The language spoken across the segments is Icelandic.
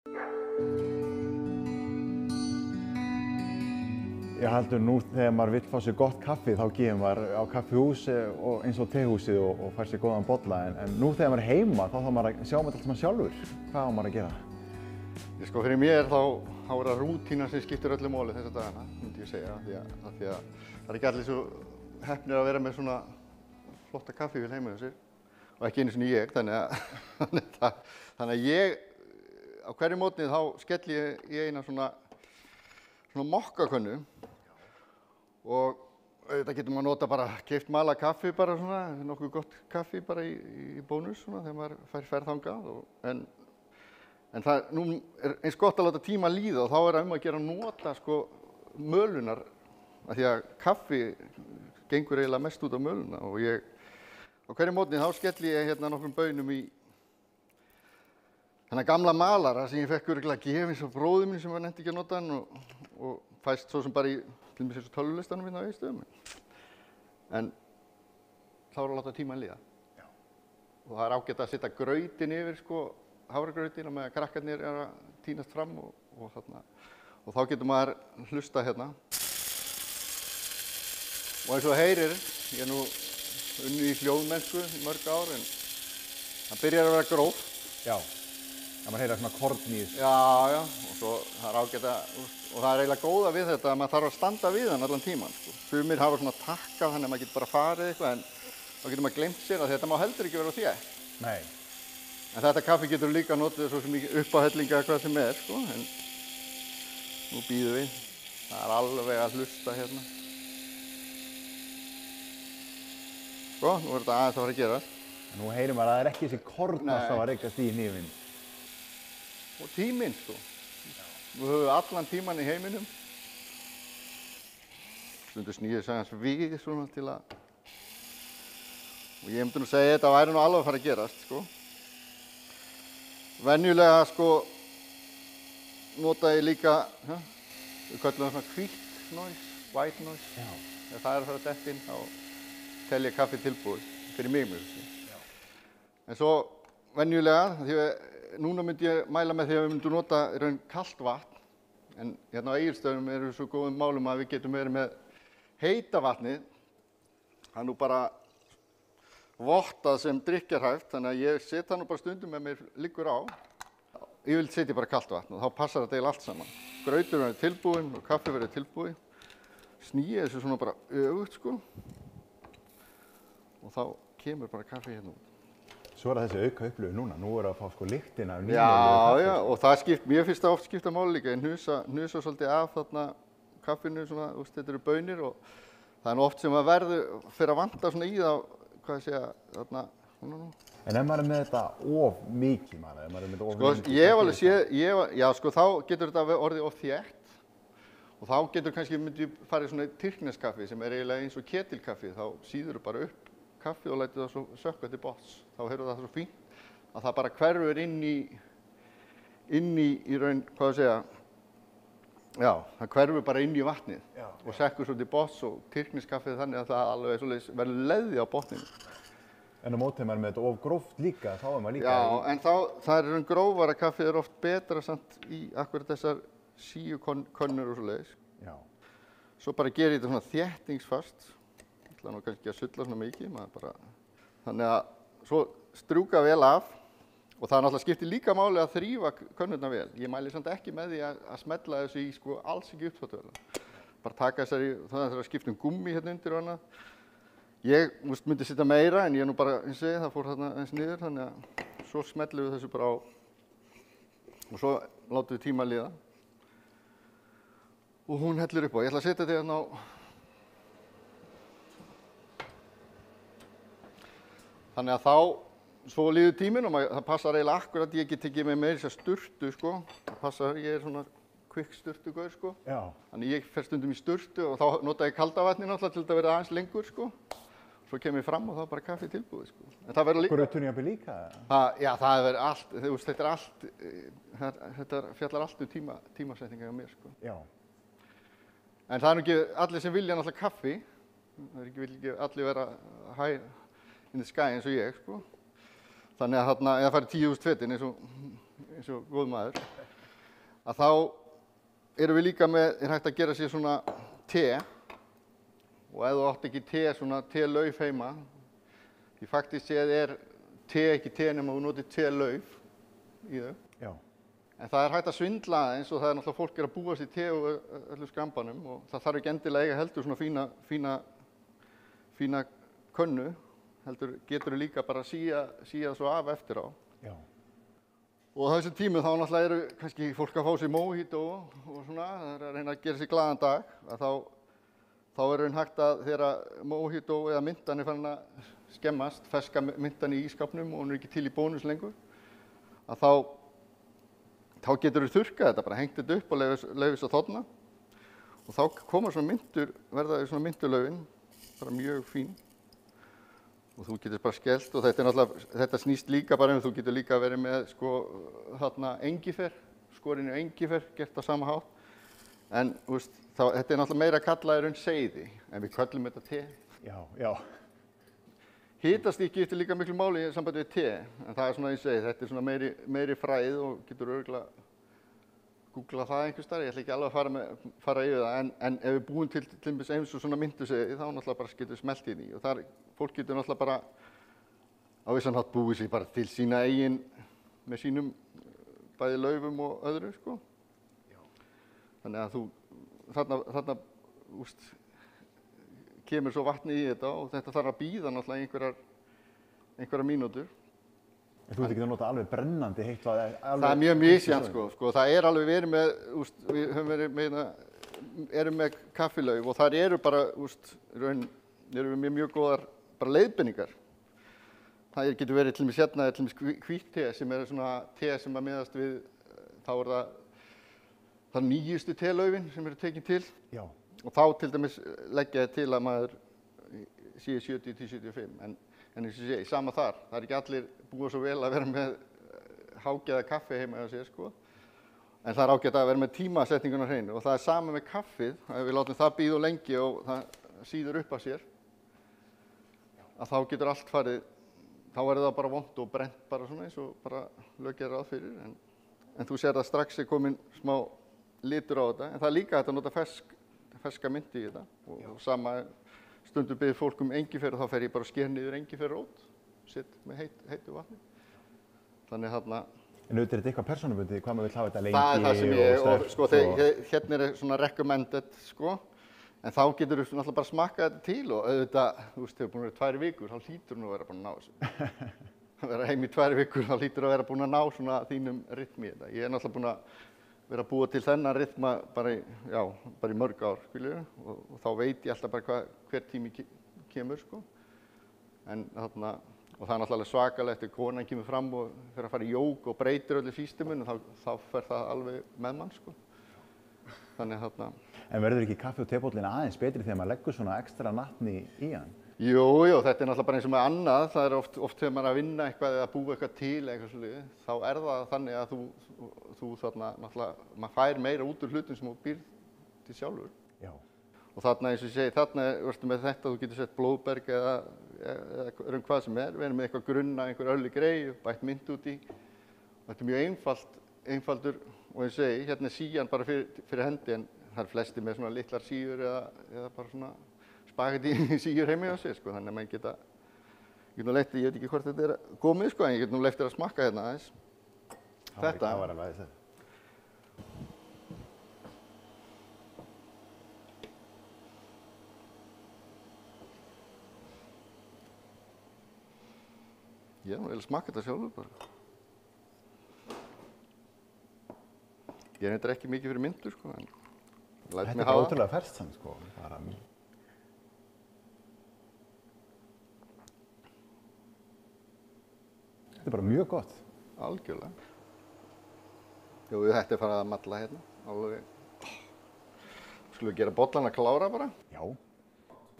Ég heldur nú þegar maður vill fá sér gott kaffi þá gefur maður á kaffihús og eins og tehúsið og fær sér góðan bolla en nú þegar maður er heima þá þarf maður að sjá allt saman sjálfur. Hvað á maður að gera? Sko fyrir mér þá er það rútína sem skiptir öllu máli þessa dagana, myndi ég segja, því að það er ekki allir svo heppnir að vera með svona flotta kaffivél heima hjá sér og ekki einu sinni ég, þannig að ég á hverju mótni þá skelli ég í eina svona mokkakönnu og þetta getur maður nota bara keypt mala kaffi bara svona, nokkuð gott kaffi bara í bónus svona þegar maður fær ferð þangað en það nú er eins gott að láta tíma líða og þá er það að gera að nota sko mölunar af því að kaffi gengur eiginlega mest út á möluna og ég á hverju mótni þá skelli ég hérna nokkrum baunum í þennan gamla malara sem ég fekk örugglega gefins af bróður minn sem var nefnt ekki að nota hann og fæst svo sem bara í til dæmis þessu tölvulistanum hérna á Egilsstöðum. En þá er að láta tímann líða. Já. Og það er ágætt að setja grautin yfir sko hafragrautin á meðan krakkarnir eru að tínast fram og þá getur maður hlusta hérna. Og eins og heyrir, ég er nú unnið í hljóðmennsku í mörg ár en það byrjar að vera gróft. Já. Það maður heyra svona korn í þessu. Já, og svo það er ágætt að, og það er eiginlega góða við þetta að maður þarf að standa við hann allan tíman, sko. Sumir hafa svona takka þannig að maður getur bara farið eitthvað en þá getur maður gleymt sér að þetta má heldur ekki vera þétt. Nei. En þetta kaffi getur líka notið svo sem uppáhellinga hvað sem sko, en nú bíðum við. Það er alveg að hlusta hérna. Sko, nú er þetta aðeins að fara að gera. Nú heyrir maður að það er ekki þessi korn alltaf að reykast í hnífinn. Og tíminn, sko. Við höfum allan tímann í heiminum. Stundu snýðir sig hans við svona til að... Og ég myndi nú segja þetta væri nú alveg að fara að gerast, sko. Venjulega, sko, nota ég líka, við köllum það svona hvítt noise, white noise. Já. Þegar það er að fara að detta inn, þá tel ég kaffi tilbúið fyrir mig með þessu. En svo venjulega, því að núna myndi ég mæla með því að við myndum nota í raun kalt vatn en hérna á Egilsstöðum eru við svo góðum málum að við getum verið með heita vatnið það er nú bara vottað sem drykkjarhæft þannig að ég set það nú bara stundum með mér liggur á ég vil setja bara kalt vatn og þá passar þetta eiginlega allt saman grautur verður tilbúinn og kaffi verður tilbúið snýja þessu svona bara öfugt sko og þá kemur bara kaffi hérna út. Svo er það þessi auka upplifun núna, nú er það að fá sko lyktina af nýmóluðu kaffi. Já, og það mér finnst það oft skipta máli líka, ég hnusa svolítið af þarna kaffinu svona, þetta eru baunir og það er nú oft sem að verður fyrir að vanta svona í það, hvað ég segja, þarna, svona nú. En ef maður er með þetta of mikið, maður er með þetta of mikið? Sko, ég hef alveg séð, já sko, þá getur þetta orðið of þétt og þá getur kannski myndi farið svona tyrkneskaffi sem er eiginlega eins og ketilkaffi, þá síður bara upp kaffi og lætið það svo sökkva til botns. Þá heyrðu það svo fínt að það bara hverfur inn í raun, hvað að segja, já, það hverfur bara inn í vatnið og sekkur svo til botns og tyrkneskaffið þannig að það alveg svoleiðis verður leðið á botninu. En á móti maður með þetta of gróft líka, þá er maður líka Já, en það er raun grófara kaffið er oft betra samt í akkurat þessar síukönnur og svoleiðis. Já. Svo bara gerir ég þetta svona þéttingsfast. Það er nú kannski að sulla svona mikið, þannig að svo strjúka vel af og það náttúrulega skiptir líka máli að þrífa könnurnar vel. Ég mæli samt ekki með því að smella þessu í sko alls ekki uppþvottavél. Bara taka þessari, það er að skipta gúmmí hérna undir og annað. Ég myndi setja meira en ég nú bara, eins og það fór þarna eins niður, þannig að svo smellum við þessu bara á og svo látum við tíma líða. Og hún hellir upp á. Ég ætla að setja þetta hérna á Þannig að svo líður tíminn og það passar eiginlega akkurat, ég get tekið með meira þess að sturtu sko, það passar, ég er svona kvikk sturtugaur sko. Já. Þannig ég fer stundum í sturtu og þá nota ég kalda vatni náttúrulega til að vera aðeins lengur sko. Svo kem ég fram og þá er bara kaffi tilbúið sko. En það verður líka... Grauturinn jafnvel líka? Já, það verður allt, þú veist, þetta er allt, þetta fjallar allt tímasetninga hjá mér sko. Já. En það er nú ekki allir sem vilja náttúrulega kaffi, það vil ekki allir vera high in the sky eins og ég, sko. Þannig að þarna, eða farið 10.000 fetin eins og góð maður. að þá erum við líka með, hægt að gera sér svona te og ef þú átt ekki te, svona telauf heima, því faktist séð te ekki te nema þú notir telauf í þau. Já. En það hægt að svindla aðeins og það náttúrulega fólk að búa sér te og öllu skrambanum og það þarf ekki endilega eiga heldur svona fína könnu, heldur getur þú líka bara síja svo af eftir á. Já. Og á þessum tímum þá náttúrulega eru kannski fólk að fá sér mojito og svona, það er að reyna að gera sér glaðan dag, að þá er hægt að þegar mojito eða myntan er farin að skemmast, ferska myntan í ískapnum og hún er ekki til í bónus lengur, að þá getur þú þurrkað þetta, bara hengt þetta upp og leifist að þorna og þá koma svona myntur, verða svona myntulaufin, bara mjög fín og þú getur bara skellt og þetta snýst líka bara þú getur líka verið með sko þarna engifer, skorinu engifer, gert á sama hátt en veist, þetta er náttúrulega meira kallaður en seiði en við köllum þetta te. Já, já. Hitastig skiptir líka miklu máli í sambandi við te, en það er svona ég segi, þetta er svona meiri fræð og getur örugglega googlað það einhvers staðar, ég ætla ekki alveg að fara yfir það, en ef við búum til dæmis eins og svona myntuseiði, þá náttúrulega bara getur við smellt inn í og fólk getur náttúrulega bara á vissan hátt búið sér bara til sína eigin með sínum bæði laufum og öðru, sko. Já. Þannig að þarna kemur svo vatni í þetta og þetta þarf að bíða náttúrulega einhverjar mínútur. En þú ert ekki að nota alveg brennandi heitt vatn? Það er mjög misjafnt sko. Það er alveg verið með, við höfum erum með kaffilauf og þar eru bara, erum við mjög góðar bara leiðbeiningar. Það getur verið til dæmis hérna, til dæmis hvítt te sem er svona te sem að miðast við, þá er það nýjustu telaufin sem eru tekin til. Já. Og þá til dæmis leggja ég til að maður sé 70-75, en eins og sé, sama þar. Það er ekki allir búið svo vel að vera með hágæða kaffi heima hjá sér, sko. En það er ágætt að vera með tímasetninguna á hreinu og það er sama með kaffið, ef við látum það bíða lengi og það síður upp að sér, að þá getur allt farið, þá er það bara vont og brennt bara svona eins og bara lög er ráð fyrir, en þú sér að strax er komin smá litur á þetta, en það er líka hægt að nota ferska mynti í þetta og sama stundum biður fólk engifer og þá fer ég bara að sker niður engiferrót, sitt með heitu vatni. Þannig þarna. En auðvitað er þetta eitthvað persónubundið, hvað maður vill hafa þetta lengi það er það sem og sko, hérna er svona recommended, sko, en þá getur þú náttúrulega bara smakkað þetta til og auðvitað, þú veist, hefur búin að vera 2 vikur, þá hlýtur nú að vera búin að ná þessu. Að vera heim í 2 vikur, þá hlýtur að vera búin að ná svona þínum rytmi í þetta. Ég er náttúrulega búin að vera að búa til þennan rytma bara í mörg ár, skiljið, og þá veit ég alltaf bara hver tími kemur, sko. En þarna, og það er náttúrulega svakalegt ef konan kemur fram og fer að fara í jóg og breytir öllu systemun, þá fer það alveg með mann, sko. Þannig þarna. En verður ekki kaffi og tebóllinn aðeins betri þegar maður leggur svona ekstra natni í hann? Jú, þetta er náttúrulega bara eins og með annað. Það er oft þegar maður er að vinna eitthvað eða að búa eitthvað til eitthvað svolítið, þá er það þannig að þú þarna náttúrulega, maður fær meira út úr hlutum sem þú býr til sjálfur. Já. Og þarna eins og ég segi, þarna verður með þetta, þú getur sett blóðberg eða hvað sem er, verður með eitthvað grunna, einhver öllu greið, bætt mynd út í. Þetta er mjög einfaldur og eins og ég segi, hérna er sían bara fyrir hendi en það er flesti með svona litlar síur eða bara svona spagetti síur heima hjá sér, sko, þannig að maður ég veit ekki hvort þetta er komið, sko, en ég get nú leyft þér að smakka hérna aðeins. Þetta. Það var alveg þetta. Já, ég vil smakka þetta sjálfur bara. Ég er eitthvað ekki mikið fyrir myndur, sko, en þetta er bara ótrúlega ferskt samt, sko. Þetta er bara mjög gott. Algjörlega. Jú, þetta er farið að malla hérna. Alveg. Skulum við gera bollana klára bara? Já.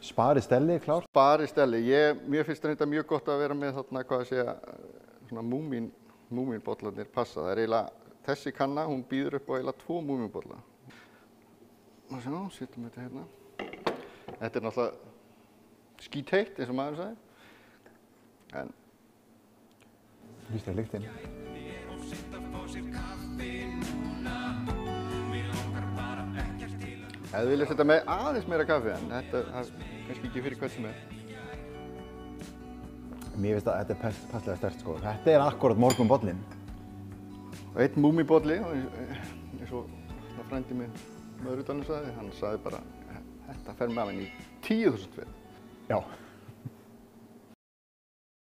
Spari Stelli klár? Spari Stelli. Mér finnst þetta mjög gott að vera með þarna, hvað að segja, svona múmínbollarnir passa. Það er eiginlega, þessi kanna, hún býður upp á eiginlega 2 múmínbollar. Má sjá, setjum þetta hérna. Þetta er náttúrulega skítheitt, eins og maður sagði. En Víst er lyktin. Hefði viljað setja með aðeins meira kaffi en þetta er kannski ekki fyrir hvern sem er. Mér finnst að þetta er passlega sterkt sko. Þetta er akkurat morgunbollinn. Og einn múmíbolli, eins og frændi minn Möðrutanum sagði, hann sagði bara þetta fer með hann í 10.000 fyrir. Já.